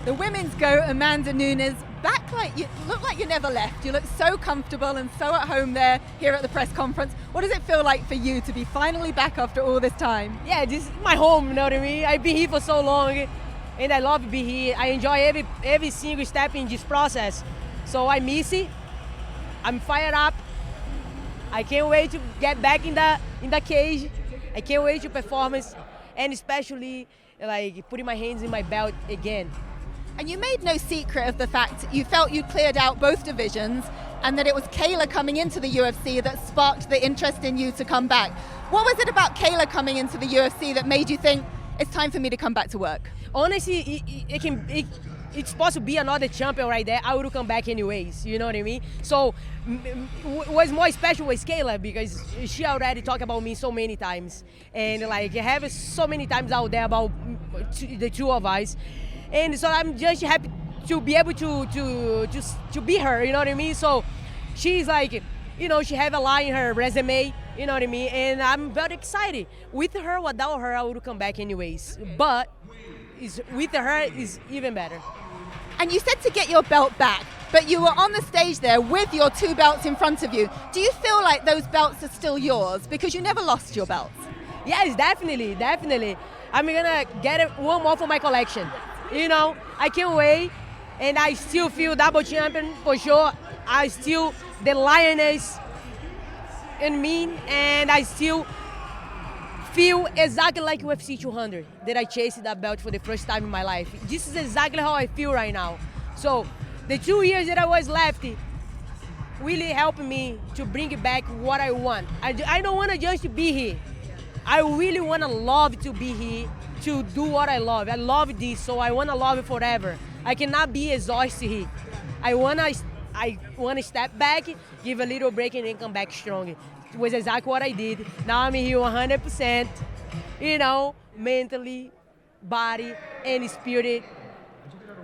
The women's go, Amanda Nunes, back like you look like you never left. You look so comfortable and so at home there here at the press conference. What does it feel like for you to be finally back after all this time? Yeah, this is my home, you know what I mean? I've been here for so long and I love being here. I enjoy every single step in this process. So I miss it. I'm fired up. I can't wait to get back in the cage. I can't wait to performance and especially like putting my hands in my belt again. And you made no secret of the fact you felt you'd cleared out both divisions and that it was Kayla coming into the UFC that sparked the interest in you to come back. What was it about Kayla coming into the UFC that made you think, it's time for me to come back to work? Honestly, it's supposed to be another champion right there. I would come back anyways, you know what I mean? So what's more special was Kayla because she already talked about me so many times. And like I have so many times out there about the two of us. And so I'm just happy to be able to be her, you know what I mean? So she's like, you know, she have a lot in her resume, you know what I mean? And I'm very excited. With her, without her, I would come back anyways. But with her, is even better. And you said to get your belt back, but you were on the stage there with your two belts in front of you. Do you feel like those belts are still yours because you never lost your belts? Yes, definitely. I'm gonna get one more for my collection. You know, I can't wait, and I still feel double champion for sure. I still the lioness in me, and I still feel exactly like UFC 200 that I chased that belt for the first time in my life. This is exactly how I feel right now. So the 2 years that I was lefty really helped me to bring back what I want. I don't want to just be here. I really want to love to be here, to do what I love. I love this, so I want to love it forever. I cannot be exhausted here. I want to step back, give a little break, and then come back strong. It was exactly what I did. Now I'm here 100%, you know, mentally, body, and spirit,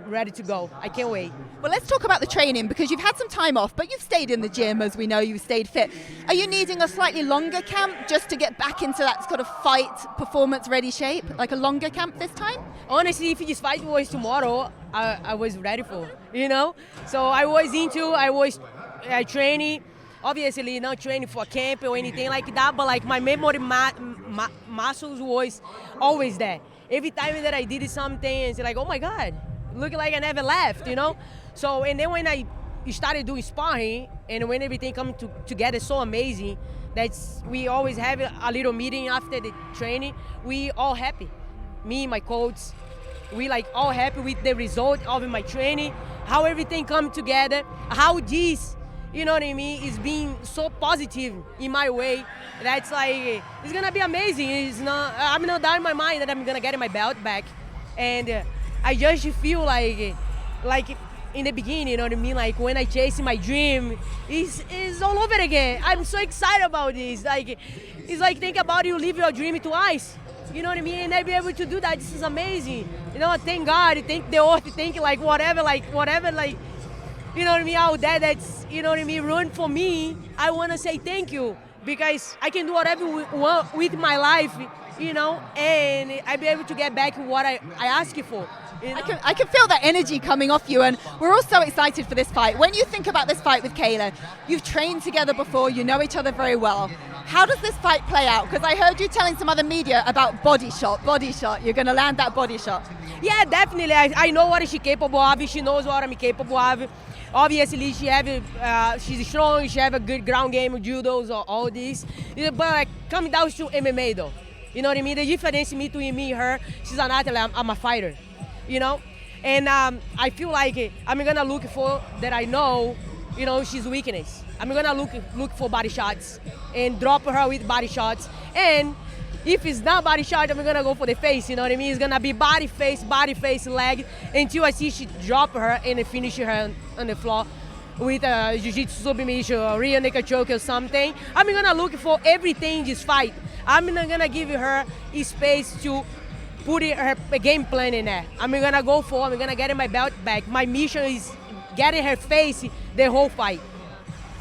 ready to go. I can't wait. Well, let's talk about the training because you've had some time off, but you've stayed in the gym, as we know, you've stayed fit. Are you needing a slightly longer camp just to get back into that sort of fight, performance-ready shape, like a longer camp this time? Honestly, if this fight was tomorrow, I was ready for, you know? So I was training, obviously not training for a camp or anything like that, but like my memory muscles was always there. Every time that I did something, it's like, oh my God, looking like I never left, you know? So, and then when I started doing sparring, and when everything come together so amazing, we always have a little meeting after the training. We all happy. Me, my coach, we like all happy with the result of my training, how everything come together, how this, you know what I mean, is being so positive in my way. That's like, it's gonna be amazing. I'm not down in my mind that I'm gonna get my belt back. And I just feel like in the beginning, you know what I mean? Like when I chase my dream, it's all over again. I'm so excited about this. Like, it's like think about you live your dream twice. You know what I mean? And I be able to do that. This is amazing. You know, thank God, thank the earth, thank whatever, you know what I mean? Out there that's, you know what I mean, ruined for me. I want to say thank you because I can do whatever I want with my life, you know, and I be able to get back what I ask you for. You know? I can feel that energy coming off you, and we're all so excited for this fight. When you think about this fight with Kayla, you've trained together before, you know each other very well. How does this fight play out? Because I heard you telling some other media about body shot. You're going to land that body shot. Yeah, definitely. I know what she's capable of. She knows what I'm capable of. Obviously, she's strong. She have a good ground game, judos, all this. But like, coming down to MMA, though, you know what I mean? The difference between me and her, she's an athlete, I'm a fighter, you know? And I feel like I'm gonna look for that I know, you know, she's weakness. I'm gonna look for body shots and drop her with body shots. And if it's not body shot, I'm gonna go for the face, you know what I mean? It's gonna be body, face, leg, until I see she drop her and finish her on the floor with a jiu-jitsu submission or rear naked choke or something. I'm gonna look for everything in this fight. I'm not gonna give her space to put her game plan in there. I'm gonna get my belt back. My mission is getting her face the whole fight.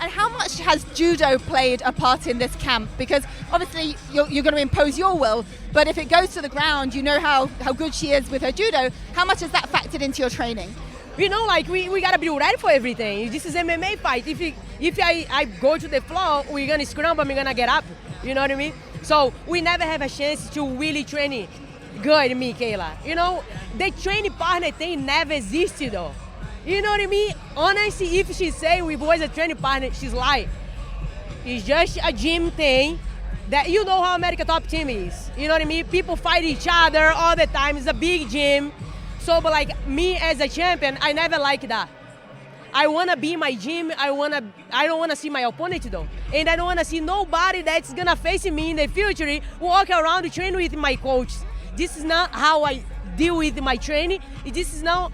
And how much has judo played a part in this camp? Because obviously you're going to impose your will, but if it goes to the ground, you know how good she is with her judo. How much has that factored into your training? You know, like we gotta be ready for everything. This is MMA fight. If I go to the floor, we're gonna scramble, I'm gonna get up. You know what I mean? So we never have a chance to really train good, me, Kayla. You know, the training partner thing never existed though. You know what I mean? Honestly, if she say we was a training partner, she's lying. It's just a gym thing that you know how America Top Team is. You know what I mean? People fight each other all the time. It's a big gym. So, but like me as a champion, I never like that. I wanna be my gym. I don't wanna see my opponent though, and I don't wanna see nobody that's gonna face me in the future walk around train with my coach. This is not how I deal with my training. This is not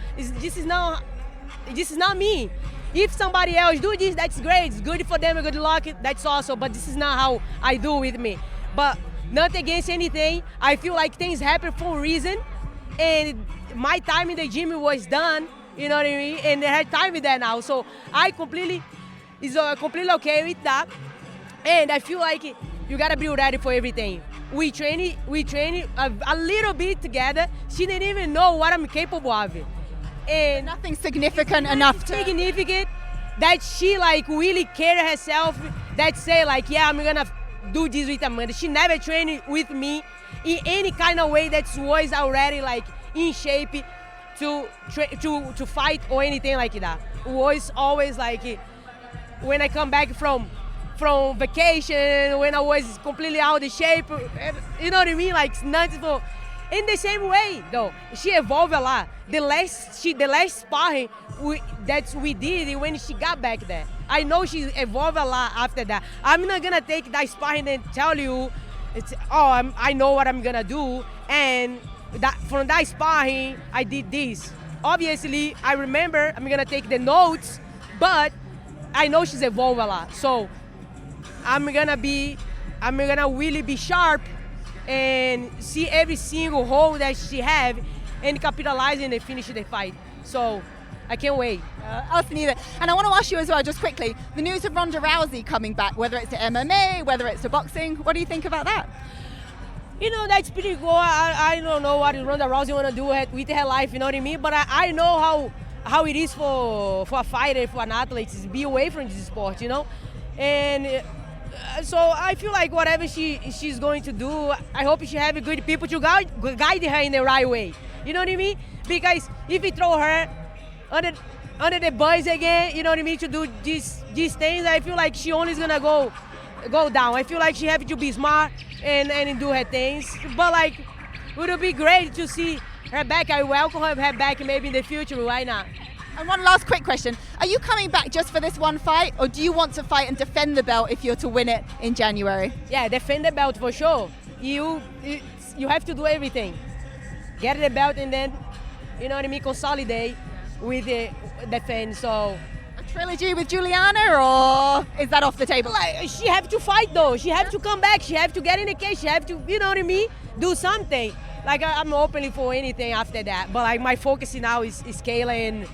me. If somebody else do this, that's great. It's good for them. Good luck. That's awesome. But this is not how I do with me. But not against anything. I feel like things happen for a reason, and my time in the gym was done. You know what I mean? And I had time with that now. So I completely okay with that. And I feel like you gotta be ready for everything. We train a little bit together. She didn't even know what I'm capable of. And nothing significant enough to... Significant that she like really care herself, that say like, yeah, I'm gonna do this with Amanda. She never trained with me in any kind of way that was already like in shape to fight or anything like that. It was always like when I come back from vacation, when I was completely out of shape, you know what I mean? Like nothing for. In the same way, though, she evolved a lot. The last sparring that we did when she got back there, I know she evolved a lot after that. I'm not gonna take that sparring and tell you, I know what I'm gonna do, and from that sparring, I did this. Obviously, I remember I'm gonna take the notes, but I know she's evolved a lot. So I'm gonna really be sharp and see every single hole that she have and capitalize and finish the fight. So I can't wait. Us neither. And I want to ask you as well, just quickly, the news of Ronda Rousey coming back, whether it's to MMA, whether it's to boxing, what do you think about that? You know, that's pretty cool. I don't know what Ronda Rousey want to do with her life, you know what I mean? But I know how it is for a fighter, for an athlete, to be away from this sport, you know? And so I feel like whatever she's going to do, I hope she have good people to guide her in the right way. You know what I mean? Because if you throw her under the bus again, you know what I mean, to do these things, I feel like she only is gonna go down. I feel like she have to be smart and do her things. But like, it would be great to see her back. I welcome her back maybe in the future. Why not? And one last quick question. Are you coming back just for this one fight, or do you want to fight and defend the belt if you're to win it in January? Yeah, defend the belt for sure. You have to do everything. Get the belt and then, you know what I mean, consolidate with the defense. So a trilogy with Juliana, or is that off the table? Like, she have to fight though. She have to come back. She have to get in the cage. She have to, you know what I mean, do something. Like I'm open for anything after that. But like my focus now is Kayla, and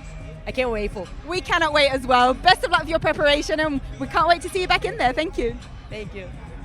I can't wait for. We cannot wait as well. Best of luck with your preparation, and we can't wait to see you back in there. Thank you. Thank you.